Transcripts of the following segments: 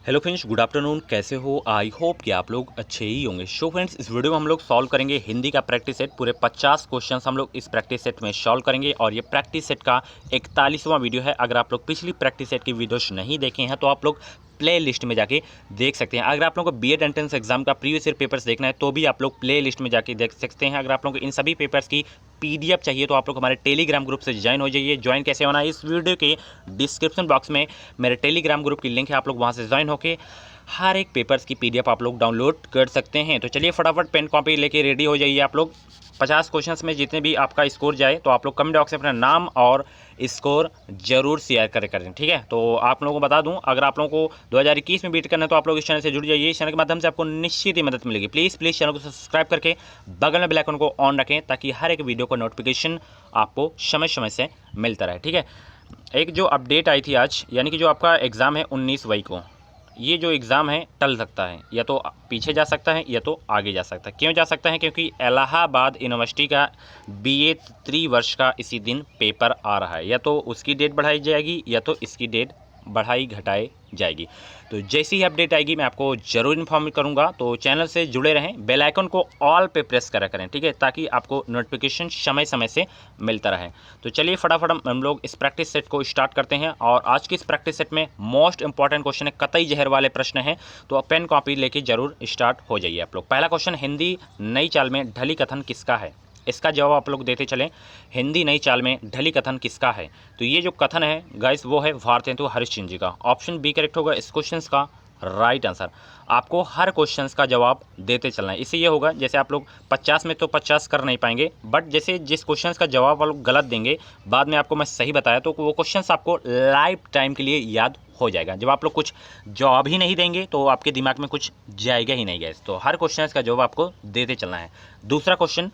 Hello friends, good afternoon. कैसे हो? I hope कि आप लोग अच्छे ही होंगे। सो फ्रेंड्स, इस वीडियो में हम लोग सॉल्व करेंगे हिंदी का प्रैक्टिस सेट। पूरे 50 क्वेश्चंस हम लोग इस प्रैक्टिस सेट में सॉल्व करेंगे और ये प्रैक्टिस सेट का 41वां वीडियो है। अगर आप लोग पिछली प्रैक्टिस सेट की वीडियोस नहीं देखे हैं तो आप लोग प्ले लिस्ट में जाके देख सकते हैं। अगर आप लोगों को बीएड एंट्रेंस एग्जाम का प्रीवियस ईयर पेपर्स देखना है तो भी आप लोग प्ले लिस्ट में जाके देख सकते हैं। अगर आप लोगों को इन सभी पेपर्स की पीडीएफ चाहिए तो आप लोग हमारे टेलीग्राम ग्रुप से ज्वाइन हो जाइए। ज्वाइन कैसे होना है, इस वीडियो के डिस्क्रिप्शन बॉक्स में मेरे टेलीग्राम ग्रुप की लिंक है। आप लोग वहाँ से ज्वाइन होकर हर एक पेपर्स की पीडीएफ आप लोग डाउनलोड कर सकते हैं। तो चलिए फटाफट पेन कॉपी लेके रेडी हो जाइए। आप लोग 50 क्वेश्चंस में जितने भी आपका स्कोर जाए तो आप लोग कमेंट बॉक्स में अपना नाम और स्कोर जरूर शेयर करें, ठीक है। तो आप लोगों को बता दूं, अगर आप लोगों को 2021 में बीट करना है तो आप लोग इस चैनल से जुड़ जाइए। इस चैनल के माध्यम से आपको निश्चित ही मदद मिलेगी। प्लीज़ चैनल को सब्सक्राइब करके बगल में बेल आइकन को ऑन रखें ताकि हर एक वीडियो का नोटिफिकेशन आपको समय समय से मिलता रहे, ठीक है। एक जो अपडेट आई थी आज, यानी कि जो आपका एग्ज़ाम है 19 मई को, ये जो एग्ज़ाम है टल सकता है, या तो पीछे जा सकता है या तो आगे जा सकता है। क्यों जा सकता है? क्योंकि इलाहाबाद यूनिवर्सिटी का बीए 3 वर्ष का इसी दिन पेपर आ रहा है। या तो उसकी डेट बढ़ाई जाएगी या तो इसकी डेट बढ़ाई घटाई जाएगी। तो जैसी ही अपडेट आएगी मैं आपको ज़रूर इन्फॉर्म करूंगा। तो चैनल से जुड़े रहें, बेल आइकन को ऑल पे प्रेस करा करें, ठीक है, ताकि आपको नोटिफिकेशन समय समय से मिलता रहे। तो चलिए फटाफट हम लोग इस प्रैक्टिस सेट को स्टार्ट करते हैं। और आज की इस प्रैक्टिस सेट में मोस्ट इंपॉर्टेंट क्वेश्चन है, कतई जहर वाले प्रश्न हैं। तो पेन कॉपी लेके जरूर स्टार्ट हो जाइए आप लोग। पहला क्वेश्चन, हिंदी नई चाल में ढली कथन किसका है? इसका जवाब आप लोग देते चलें। हिंदी नई चाल में ढली कथन किसका है? तो ये जो कथन है गाइस, वो है भारतेंदु हरिश्चंद्र जी का। ऑप्शन बी करेक्ट होगा इस क्वेश्चन का राइट आंसर। आपको हर क्वेश्चंस का जवाब देते चलना है। इससे ये होगा, जैसे आप लोग 50 में तो 50 कर नहीं पाएंगे, बट जैसे जिस क्वेश्चंस का जवाब आप लोग गलत देंगे, बाद में आपको मैं सही बताया तो वो क्वेश्चंस आपको लाइफ टाइम के लिए याद हो जाएगा। जब आप लोग कुछ जवाब ही नहीं देंगे तो आपके दिमाग में कुछ जाएगा ही नहीं गैस। तो हर क्वेश्चंस का जवाब आपको देते चलना है। दूसरा क्वेश्चन,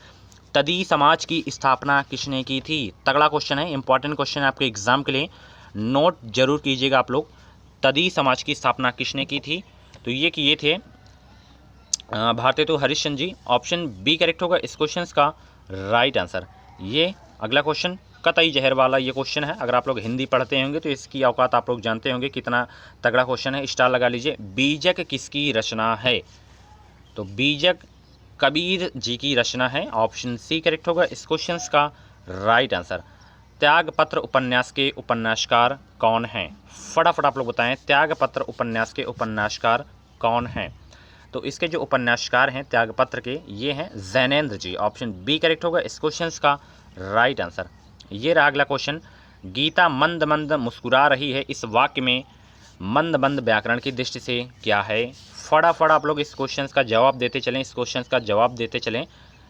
तदी समाज की स्थापना किसने की थी? तगड़ा क्वेश्चन है, इंपॉर्टेंट क्वेश्चन है आपके एग्जाम के लिए, नोट जरूर कीजिएगा आप लोग। तदी समाज की स्थापना किसने की थी? तो ये किए थे Bharatendu Harishchandra ji. Option B correct होगा इस क्वेश्चन का राइट आंसर। ये अगला क्वेश्चन कतई जहर वाला ये क्वेश्चन है। अगर आप लोग हिंदी पढ़ते होंगे तो इसकी औकात आप लोग जानते होंगे, कितना तगड़ा क्वेश्चन है। स्टार लगा लीजिए। बीजक किसकी रचना है? तो बीजक कबीर जी की रचना है। ऑप्शन सी करेक्ट होगा इस क्वेश्चन का राइट आंसर। त्यागपत्र उपन्यास के उपन्यासकार कौन हैं? फटाफट आप लोग बताएं, त्यागपत्र उपन्यास के उपन्यासकार कौन हैं? तो इसके जो उपन्यासकार हैं त्यागपत्र के, ये हैं जैनेन्द्र जी। ऑप्शन बी करेक्ट होगा इस क्वेश्चन का राइट आंसर। ये रहा अगला क्वेश्चन, गीता मंद मंद मुस्कुरा रही है, इस वाक्य में मंद मंद व्याकरण की दृष्टि से क्या है? फटाफट आप लोग इस क्वेश्चन का जवाब देते चलें, इस क्वेश्चन का जवाब देते चलें।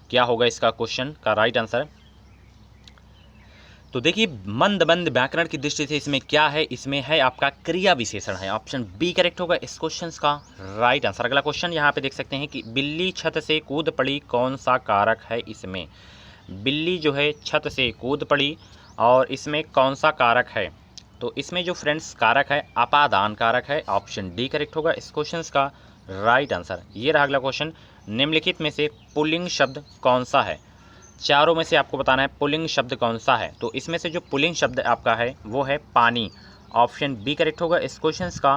क्या होगा इसका क्वेश्चन का राइट आंसर? तो देखिए, मंद मंद व्याकरण की दृष्टि से इसमें क्या है? इसमें है आपका क्रिया विशेषण है। ऑप्शन बी करेक्ट होगा इस क्वेश्चन का राइट आंसर। अगला क्वेश्चन यहाँ पे देख सकते हैं कि बिल्ली छत से कूद पड़ी, कौन सा कारक है इसमें? बिल्ली जो है छत से कूद पड़ी और इसमें कौन सा कारक है? तो इसमें जो फ्रेंड्स कारक है अपादान कारक है। ऑप्शन डी करेक्ट होगा इस क्वेश्चन का राइट आंसर। ये रहा अगला क्वेश्चन, निम्नलिखित में से पुल्लिंग शब्द कौन सा है? चारों में से आपको बताना है पुल्लिंग शब्द कौन सा है। तो इसमें से जो पुल्लिंग शब्द आपका है वो है पानी। ऑप्शन बी करेक्ट होगा इस क्वेश्चन का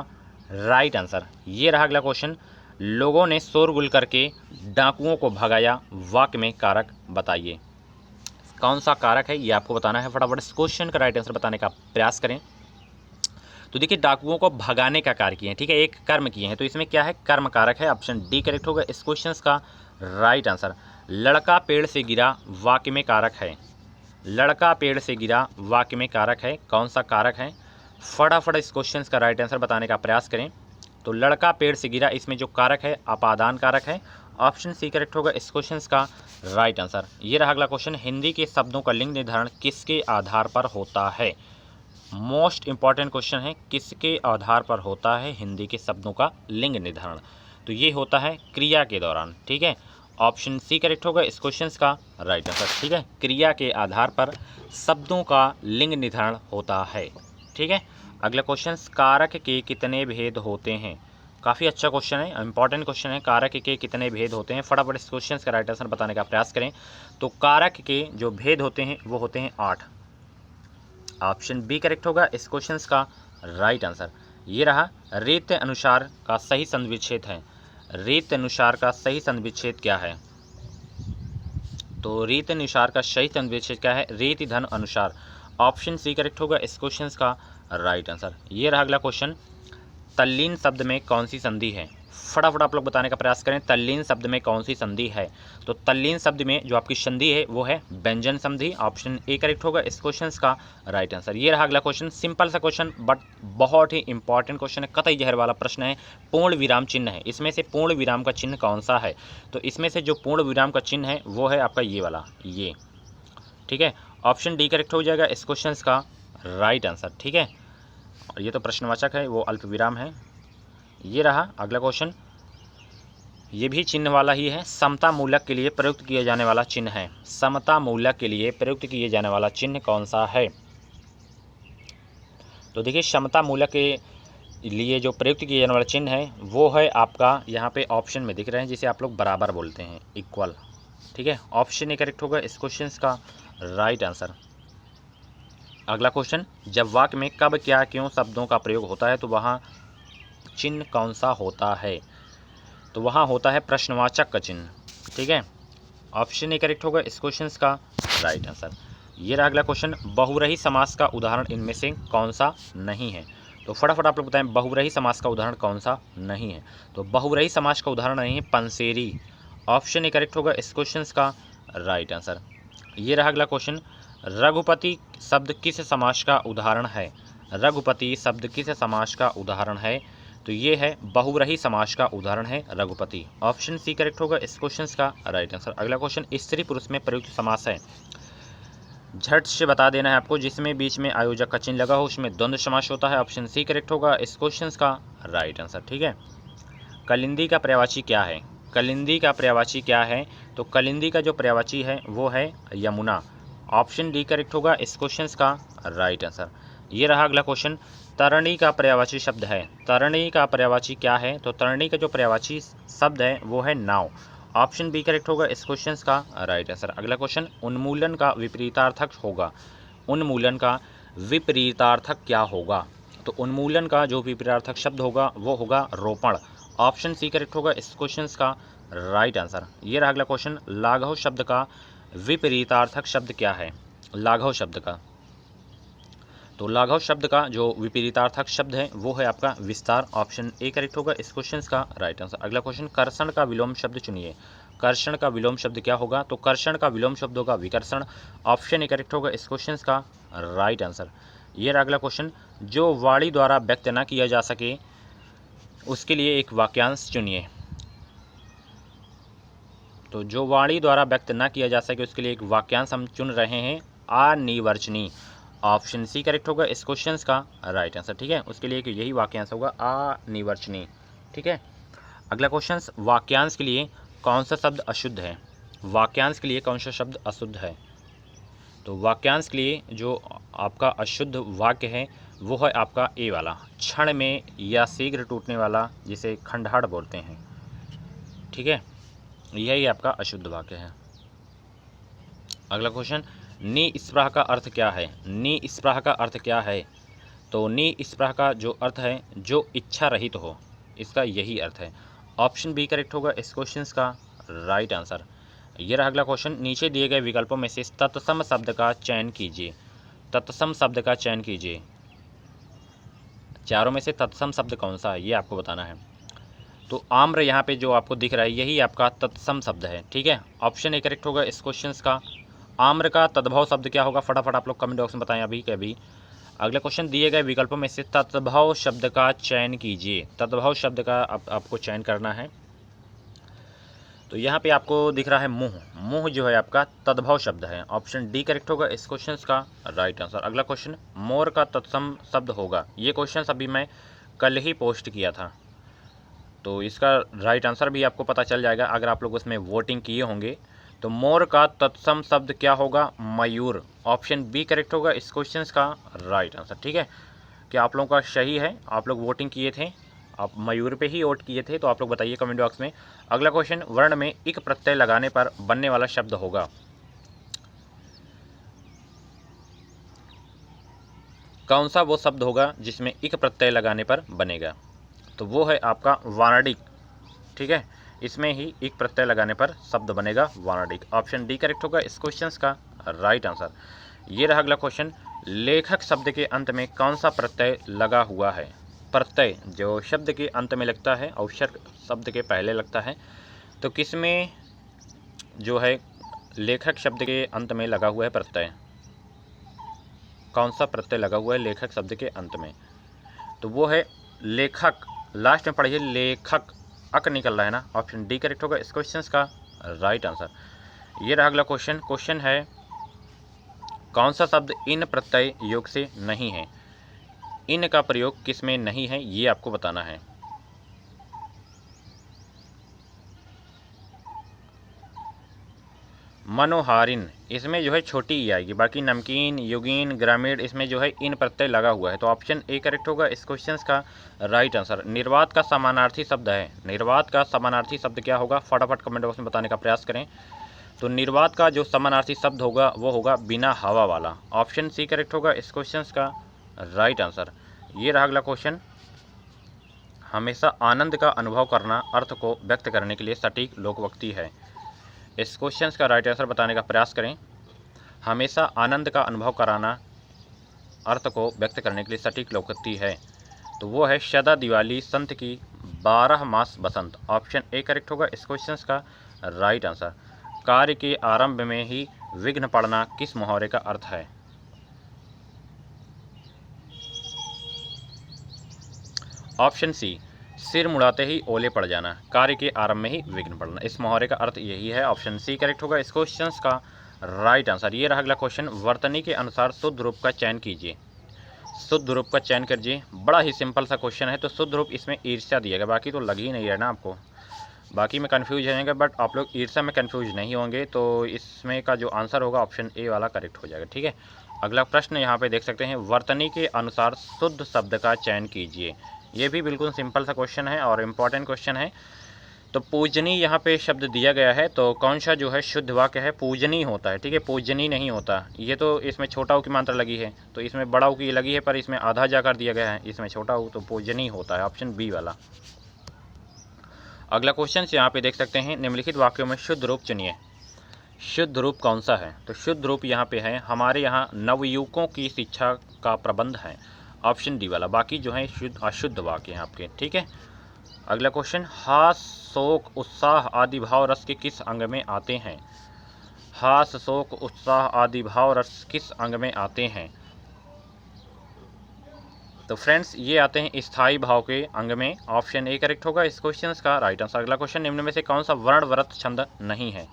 राइट आंसर। ये रहा अगला क्वेश्चन, लोगों ने शोरगुल करके डाकुओं को भगाया, वाक्य में कारक बताइए। कौन सा कारक है ये आपको बताना है। फटाफट इस क्वेश्चन का राइट आंसर बताने का प्रयास करें। तो देखिए, डाकुओं को भगाने का कार्य किए हैं, ठीक है, एक कर्म किए हैं, तो इसमें क्या है? कर्म कारक है। ऑप्शन डी करेक्ट होगा इस क्वेश्चन का राइट आंसर। लड़का पेड़ से गिरा, वाक्य में कारक है। लड़का पेड़ से गिरा वाक्य में कारक है, कौन सा कारक है? फटाफट इस क्वेश्चन का राइट आंसर बताने का प्रयास करें। तो लड़का पेड़ से गिरा, इसमें जो कारक है अपादान कारक है। ऑप्शन सी करेक्ट होगा इस क्वेश्चन का राइट आंसर। ये रहा अगला क्वेश्चन, हिंदी के शब्दों का लिंग निर्धारण किसके आधार पर होता है? मोस्ट इंपॉर्टेंट क्वेश्चन है, किसके आधार पर होता है हिंदी के शब्दों का लिंग निर्धारण? तो ये होता है क्रिया के दौरान, ठीक है। ऑप्शन सी करेक्ट होगा इस क्वेश्चन का राइट आंसर, ठीक है। क्रिया के आधार पर शब्दों का लिंग निर्धारण होता है, ठीक है। अगला क्वेश्चन, कारक के कितने भेद होते हैं? काफ़ी अच्छा क्वेश्चन है, इंपॉर्टेंट क्वेश्चन है। कारक के कितने भेद होते हैं? फटाफट इस क्वेश्चन का राइट आंसर बताने का प्रयास करें। तो कारक के जो भेद होते हैं वो होते हैं 8। ऑप्शन बी करेक्ट होगा इस क्वेश्चन का राइट आंसर। ये रहा रीत अनुसार का सही संधिविच्छेद है। रीत अनुसार का सही संधिविच्छेद क्या है? तो रीत अनुसार का सही संधिविच्छेद क्या है? रीति धन अनुसार। ऑप्शन सी करेक्ट होगा इस क्वेश्चन का राइट आंसर। ये रहा अगला क्वेश्चन, तल्लीन शब्द में कौन सी संधि है? फटाफट आप लोग बताने का प्रयास करें, तल्लीन शब्द में कौन सी संधि है? तो तल्लीन शब्द में जो आपकी संधि है वो है व्यंजन संधि। ऑप्शन ए करेक्ट होगा इस क्वेश्चन का राइट आंसर। ये रहा अगला क्वेश्चन, सिंपल सा क्वेश्चन बट बहुत ही इंपॉर्टेंट क्वेश्चन है, कतई जहर वाला प्रश्न है। पूर्ण विराम चिन्ह है, इसमें से पूर्ण विराम का चिन्ह कौन सा है? तो इसमें से जो पूर्ण विराम का चिन्ह है वो है आपका ये वाला, ये, ठीक है। ऑप्शन डी करेक्ट हो जाएगा इस क्वेश्चन का राइट आंसर, ठीक है। और ये तो प्रश्नवाचक है, वो अल्प विराम है। ये रहा अगला क्वेश्चन, ये भी चिन्ह वाला ही है, समता मूलक के लिए प्रयुक्त किए जाने वाला चिन्ह है। समता मूलक के लिए प्रयुक्त किए जाने वाला चिन्ह कौन सा है? तो देखिए समता मूलक के लिए जो प्रयुक्त किए जाने वाला चिन्ह है वो है आपका, यहाँ पे ऑप्शन में दिख रहे हैं, जिसे आप लोग बराबर बोलते हैं, इक्वल, ठीक है। ऑप्शन ए करेक्ट होगा इस क्वेश्चन का राइट आंसर। अगला क्वेश्चन, जब वाक्य में कब क्या क्यों शब्दों का प्रयोग होता है तो वहाँ चिन्ह कौन सा होता है? तो वहाँ होता है प्रश्नवाचक का चिन्ह, ठीक है। ऑप्शन ए करेक्ट होगा इस क्वेश्चन का राइट आंसर। ये रहा अगला क्वेश्चन, बहुरही समास का उदाहरण इनमें से कौन सा नहीं है? तो फटाफट आप लोग बताएं, बहुरही समास का उदाहरण कौन सा नहीं है? तो बहुरही समास का उदाहरण नहीं है पंसेरी। ऑप्शन ए करेक्ट होगा इस क्वेश्चन का राइट आंसर। ये रहा अगला क्वेश्चन, रघुपति शब्द किस समास का उदाहरण है? रघुपति शब्द किस समास का उदाहरण है? तो ये है बहुरही समास का उदाहरण है रघुपति। ऑप्शन सी करेक्ट होगा इस क्वेश्चन का राइट आंसर। अगला क्वेश्चन, स्त्री पुरुष में प्रयुक्त समास है, झट से बता देना है आपको, जिसमें बीच में आयोजक का चिन्ह लगा हो उसमें द्वंद्व समास होता है। ऑप्शन सी करेक्ट होगा इस क्वेश्चन का राइट आंसर, ठीक है। कलिंदी का पर्यायवाची क्या है? कलिंदी का पर्यायवाची क्या है? तो कलिंदी का जो पर्यायवाची है वो है यमुना। ऑप्शन डी करेक्ट होगा इस क्वेश्चन का राइट आंसर। ये रहा अगला क्वेश्चन, तरणी का पर्यायवाची शब्द है। तरणी का पर्यायवाची क्या है? तो तरणी का जो पर्यायवाची शब्द है वो है नाव। ऑप्शन बी करेक्ट होगा इस क्वेश्चन का राइट आंसर। अगला क्वेश्चन, उन्मूलन का विपरीतार्थक होगा। उन्मूलन का विपरीतार्थक क्या होगा? तो उन्मूलन का जो विपरीतार्थक शब्द होगा वो होगा रोपण। ऑप्शन सी करेक्ट होगा इस क्वेश्चन का राइट आंसर। ये रहा अगला क्वेश्चन, लाघव शब्द का विपरीतार्थक शब्द क्या है? लाघव शब्द का, तो लाघव शब्द का जो विपरीतार्थक शब्द है वो है आपका विस्तार। ऑप्शन ए करेक्ट होगा इस क्वेश्चन का राइट आंसर। अगला क्वेश्चन, कर्षण का विलोम शब्द चुनिए। कर्षण का विलोम शब्द क्या होगा? तो कर्षण का विलोम शब्द होगा विकर्षण। ऑप्शन ए करेक्ट होगा इस क्वेश्चन का राइट आंसर। ये रहा अगला क्वेश्चन, जो वाणी द्वारा व्यक्त न किया जा सके उसके लिए एक वाक्यांश चुनिए। तो जो वाणी द्वारा व्यक्त न किया जा सके उसके लिए एक वाक्यांश हम चुन रहे हैं, अनिर्वचनीय। ऑप्शन सी करेक्ट होगा इस क्वेश्चन का राइट आंसर, ठीक है। उसके लिए यही वाक्यांश होगा, अनिर्वचनीय, ठीक है। अगला क्वेश्चन, वाक्यांश के लिए कौन सा शब्द अशुद्ध है? वाक्यांश के लिए कौन सा शब्द अशुद्ध है? तो वाक्यांश के लिए जो आपका अशुद्ध वाक्य है वो है आपका ए वाला, क्षण में या शीघ्र टूटने वाला, जिसे खंडहर बोलते हैं, ठीक है। यही आपका अशुद्ध वाक्य है। अगला क्वेश्चन, निस्पृह का अर्थ क्या है? निस्पृह का अर्थ क्या है? तो निस्पृह का जो अर्थ है जो इच्छा रहित हो, इसका यही अर्थ है। ऑप्शन बी करेक्ट होगा इस क्वेश्चन का राइट आंसर। ये रहा अगला क्वेश्चन, नीचे दिए गए विकल्पों में से तत्सम शब्द का चयन कीजिए। तत्सम शब्द का चयन कीजिए। चारों में से तत्सम शब्द कौन सा है ये आपको बताना है। तो आम्र यहाँ पे जो आपको दिख रहा है यही आपका तत्सम शब्द है, ठीक है। ऑप्शन ए करेक्ट होगा इस क्वेश्चन का। आम्र का तद्भव शब्द क्या होगा? फटाफट आप लोग कमेंट बॉक्स में बताएं अभी के अभी। अगला क्वेश्चन, दिए गए विकल्पों में से तद्भव शब्द का चयन कीजिए। तद्भव शब्द का आपको चयन करना है। तो यहाँ पे आपको दिख रहा है मुँह। मुँह जो है आपका तद्भव शब्द है। ऑप्शन डी करेक्ट होगा इस क्वेश्चन का राइट आंसर। अगला क्वेश्चन, मोर का तत्सम शब्द होगा। ये क्वेश्चन अभी मैं कल ही पोस्ट किया था, तो इसका राइट आंसर भी आपको पता चल जाएगा अगर आप लोग उसमें वोटिंग किए होंगे। तो मोर का तत्सम शब्द क्या होगा? मयूर। ऑप्शन बी करेक्ट होगा इस क्वेश्चन का राइट आंसर, ठीक है। क्या आप लोगों का सही है? आप लोग वोटिंग किए थे, आप मयूर पे ही वोट किए थे, तो आप लोग बताइए कमेंट बॉक्स में। अगला क्वेश्चन, वर्ण में इक प्रत्यय लगाने पर बनने वाला शब्द होगा। कौन सा वो शब्द होगा जिसमें इक प्रत्यय लगाने पर बनेगा? तो वो है आपका वार्णिक। ठीक है, इसमें ही इक प्रत्यय लगाने पर शब्द बनेगा वार्णिक। ऑप्शन डी करेक्ट होगा इस क्वेश्चन का राइट आंसर। ये रहा अगला क्वेश्चन, लेखक शब्द के अंत में कौन सा प्रत्यय लगा हुआ है? प्रत्यय जो शब्द के अंत में लगता है और शब्द के पहले लगता है, तो किसमें जो है लेखक शब्द के अंत में लगा हुआ है प्रत्यय? कौन सा प्रत्यय लगा हुआ है लेखक शब्द के अंत में? तो वो है लेखक। लास्ट में पढ़िए लेखक, अक निकल रहा है ना। ऑप्शन डी करेक्ट होगा इस क्वेश्चन का राइट आंसर। ये रहा अगला क्वेश्चन। क्वेश्चन है कौन सा शब्द इन प्रत्यय योग से नहीं है? इन का प्रयोग किस में नहीं है ये आपको बताना है। मनोहारिन, इसमें जो है छोटी ई आएगी, बाकी नमकीन, योगीन, ग्रामीण इसमें जो है इन प्रत्यय लगा हुआ है। तो ऑप्शन ए करेक्ट होगा इस क्वेश्चन का राइट आंसर। निर्वात का समानार्थी शब्द है, निर्वात का समानार्थी शब्द क्या होगा? फटाफट कमेंट बॉक्स में बताने का प्रयास करें। तो निर्वात का जो समानार्थी शब्द होगा वो होगा बिना हवा वाला। ऑप्शन सी करेक्ट होगा इस क्वेश्चन का राइट आंसर। ये रहा अगला क्वेश्चन, हमेशा आनंद का अनुभव करना अर्थ को व्यक्त करने के लिए सटीक लोकोक्ति है। इस क्वेश्चन का राइट आंसर बताने का प्रयास करें। हमेशा आनंद का अनुभव कराना अर्थ को व्यक्त करने के लिए सटीक लोकोक्ति है, तो वो है सदा दिवाली संत की 12 मास बसंत। ऑप्शन ए करेक्ट होगा इस क्वेश्चन का राइट आंसर। कार्य के आरंभ में ही विघ्न पड़ना किस मुहावरे का अर्थ है? ऑप्शन सी, सिर मुड़ाते ही ओले पड़ जाना, कार्य के आरंभ में ही विघ्न पड़ना, इस मुहावरे का अर्थ यही है। ऑप्शन सी करेक्ट होगा इस क्वेश्चन का राइट आंसर। ये रहा अगला क्वेश्चन, वर्तनी के अनुसार शुद्ध रूप का चयन कीजिए। शुद्ध रूप का चयन कीजिए, बड़ा ही सिंपल सा क्वेश्चन है। तो शुद्ध रूप इसमें ईर्ष्या दिया गया, बाकी तो लग ही नहीं रहा ना आपको, बाकी में कन्फ्यूज रहेंगे, बट आप लोग ईर्ष्या में कन्फ्यूज नहीं होंगे। तो इसमें का जो आंसर होगा ऑप्शन ए वाला करेक्ट हो जाएगा। ठीक है, अगला प्रश्न यहाँ पे देख सकते हैं, वर्तनी के अनुसार शुद्ध शब्द का चयन कीजिए। ये भी बिल्कुल सिंपल सा क्वेश्चन है और इम्पॉर्टेंट क्वेश्चन है। तो पूजनी यहाँ पे शब्द दिया गया है, तो कौन सा जो है शुद्ध वाक्य है? पूजनी होता है। ठीक है, पूजनी नहीं होता। ये तो इसमें छोटा ऊ की मात्रा लगी है, तो इसमें बड़ा ऊ की लगी है, पर इसमें आधा जाकर दिया गया है, इसमें छोटा ऊ, तो पूजनी होता है। ऑप्शन बी वाला। अगला क्वेश्चन यहाँ पे देख सकते हैं, निम्नलिखित वाक्यों में शुद्ध रूप चुनिए। शुद्ध रूप कौन सा है? तो शुद्ध रूप यहाँ पे है, हमारे यहाँ नवयुवकों की शिक्षा का प्रबंध है। ऑप्शन डी वाला। बाकी जो है शुद्ध अशुद्ध वाक्य हैं आपके। ठीक है, अगला क्वेश्चन, हास, शोक, उत्साह आदि भाव रस के किस अंग में आते हैं? हास, शोक, उत्साह आदि भाव रस किस अंग में आते हैं? तो फ्रेंड्स ये आते हैं स्थायी भाव के अंग में। ऑप्शन ए करेक्ट होगा इस क्वेश्चन का राइट आंसर। अगला क्वेश्चन, निम्न में से कौन सा वर्णव्रत छंद नहीं है?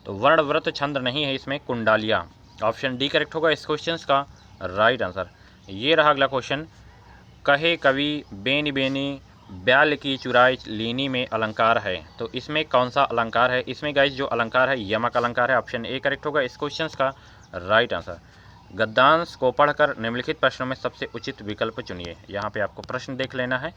तो वर्णव्रत छंद नहीं है इसमें कुंडालिया। ऑप्शन डी करेक्ट होगा इस क्वेश्चन का राइट आंसर। ये रहा अगला क्वेश्चन, कहे कवि बेनी बेनी ब्याल की चुराई लीनी में अलंकार है, तो इसमें कौन सा अलंकार है? इसमें गाइस जो अलंकार है यमक अलंकार है। ऑप्शन ए करेक्ट होगा इस क्वेश्चन का राइट आंसर। गद्यांश को पढ़कर निम्नलिखित प्रश्नों में सबसे उचित विकल्प चुनिए। यहाँ पे आपको प्रश्न देख लेना है।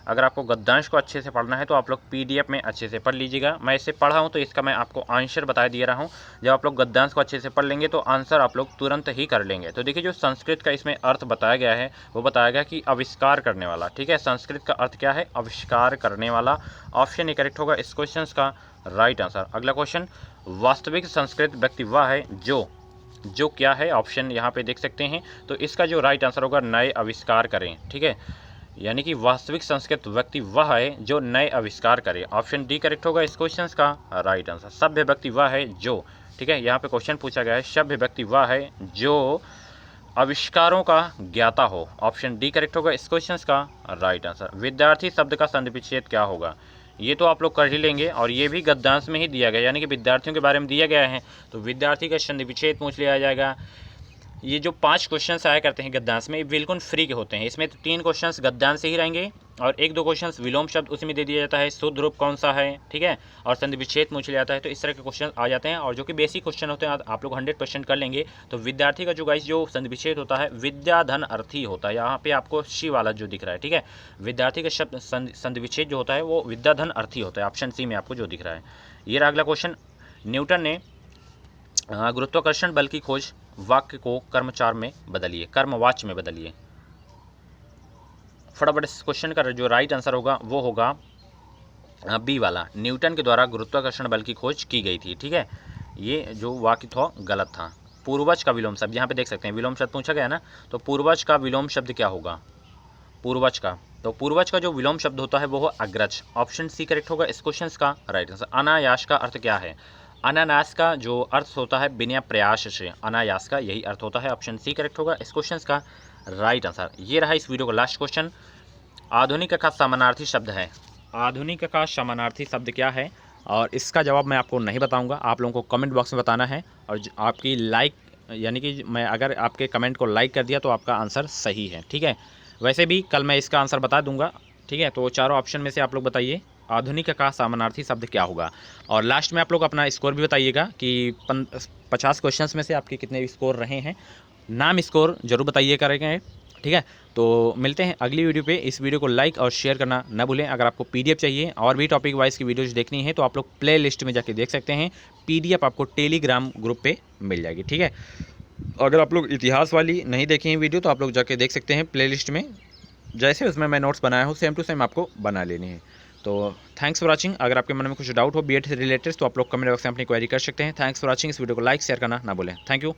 अगर आपको गद्यांश को अच्छे से पढ़ना है तो आप लोग पीडीएफ में अच्छे से पढ़ लीजिएगा। मैं इसे पढ़ा हूँ तो इसका मैं आपको आंसर बता दे रहा हूँ। जब आप लोग गद्यांश को अच्छे से पढ़ लेंगे तो आंसर आप लोग तुरंत ही कर लेंगे। तो देखिए, जो संस्कृत का इसमें अर्थ बताया गया है वो बताया गया कि आविष्कार करने वाला। ठीक है, संस्कृत का अर्थ क्या है? आविष्कार करने वाला। ऑप्शन ए करेक्ट होगा इस क्वेश्चन का राइट आंसर। अगला क्वेश्चन, वास्तविक संस्कृत व्यक्ति वह है जो क्या है? ऑप्शन यहाँ पे देख सकते हैं, तो इसका जो राइट आंसर होगा नए आविष्कार करें। ठीक है, यानी कि वास्तविक संस्कृत व्यक्ति वह है जो नए आविष्कार करे। ऑप्शन डी करेक्ट होगा इस क्वेश्चन का राइट आंसर। सभ्य व्यक्ति वह है जो, ठीक है, यहाँ पे क्वेश्चन पूछा गया है, सभ्य व्यक्ति वह है जो आविष्कारों का ज्ञाता हो। ऑप्शन डी करेक्ट होगा इस क्वेश्चन का राइट आंसर। विद्यार्थी शब्द का संधिविच्छेद क्या होगा? ये तो आप लोग कर ही लेंगे, और ये भी गद्यांश में ही दिया गया, यानी कि विद्यार्थियों के बारे में दिया गया है, तो विद्यार्थी का संधिविच्छेद पूछ लिया जाएगा। ये जो 5 क्वेश्चंस आया करते हैं गद्यांश में, ये बिल्कुल फ्री के होते हैं। इसमें 3 क्वेश्चंस गद्यांश से ही रहेंगे और 1-2 क्वेश्चंस विलोम शब्द उसी में दे दिया जाता है, शुद्ध रूप कौन सा है, ठीक है, और संधि विच्छेद पूछ लिया जाता है। तो इस तरह के क्वेश्चन आ जाते हैं, और जो कि बेसिक क्वेश्चन होते हैं आप लोग 100% कर लेंगे। तो विद्यार्थी का जो गाइस जो संधि विच्छेद होता है विद्याधन अर्थी होता है। यहाँ पे आपको सी वाला जो दिख रहा है, ठीक है, विद्यार्थी का शब्द संधि विच्छेद जो होता है वो विद्याधन अर्थी होता है। ऑप्शन सी में आपको जो दिख रहा है। ये रहा अगला क्वेश्चन, न्यूटन ने गुरुत्वाकर्षण बल की खोज वाक्य को कर्मचार में बदलिए, कर्मवाच्य में बदलिए। फटाफट इस क्वेश्चन का जो राइट आंसर होगा वो होगा बी वाला, न्यूटन के द्वारा गुरुत्वाकर्षण बल की खोज की गई थी। ठीक है, ये जो वाक्य था गलत था। पूर्वज का विलोम शब्द, यहाँ पे देख सकते हैं विलोम शब्द पूछा गया ना, तो पूर्वज का विलोम शब्द क्या होगा? पूर्वज का, तो पूर्वज का जो विलोम शब्द होता है वो हो अग्रज। ऑप्शन सी करेक्ट होगा इस क्वेश्चन का राइट आंसर। अनायास का अर्थ क्या है? अनायास का जो अर्थ होता है बिना प्रयास से, अनायास का यही अर्थ होता है। ऑप्शन सी करेक्ट होगा इस क्वेश्चन का राइट आंसर। ये रहा इस वीडियो का लास्ट क्वेश्चन। आधुनिक का समानार्थी शब्द है, आधुनिक का समानार्थी शब्द क्या है? और इसका जवाब मैं आपको नहीं बताऊंगा, आप लोगों को कमेंट बॉक्स में बताना है। और आपकी लाइक, यानी कि मैं अगर आपके कमेंट को लाइक कर दिया तो आपका आंसर सही है। ठीक है, वैसे भी कल मैं इसका आंसर बता दूंगा। ठीक है, तो चारों ऑप्शन में से आप लोग बताइए आधुनिक का समानार्थी शब्द क्या होगा। और लास्ट में आप लोग अपना स्कोर भी बताइएगा कि 50 क्वेश्चंस में से आपके कितने स्कोर रहे हैं, नाम स्कोर जरूर बताइए करेंगे। ठीक है, तो मिलते हैं अगली वीडियो पे। इस वीडियो को लाइक और शेयर करना ना भूलें। अगर आपको पीडीएफ चाहिए और भी टॉपिक वाइज की वीडियोज देखनी है तो आप लोग प्ले लिस्ट में जाके देख सकते हैं, पीडीएफ आपको टेलीग्राम ग्रुप पे मिल जाएगी। ठीक है, अगर आप लोग इतिहास वाली नहीं देखे हैं वीडियो तो आप लोग जाके देख सकते हैं प्ले लिस्ट में, जैसे उसमें मैं नोट्स बनाया हूँ सेम टू सेम आपको बना लेनी है। तो थैंक्स फॉर वॉचिंग। अगर आपके मन में कुछ डाउट हो बीएड से रिलेटेड तो आप लोग कमेंट बॉक्स में अपनी क्वेरी कर सकते हैं। Thanks for watching. इस वीडियो को लाइक शेयर करना ना भूलें। Thank you.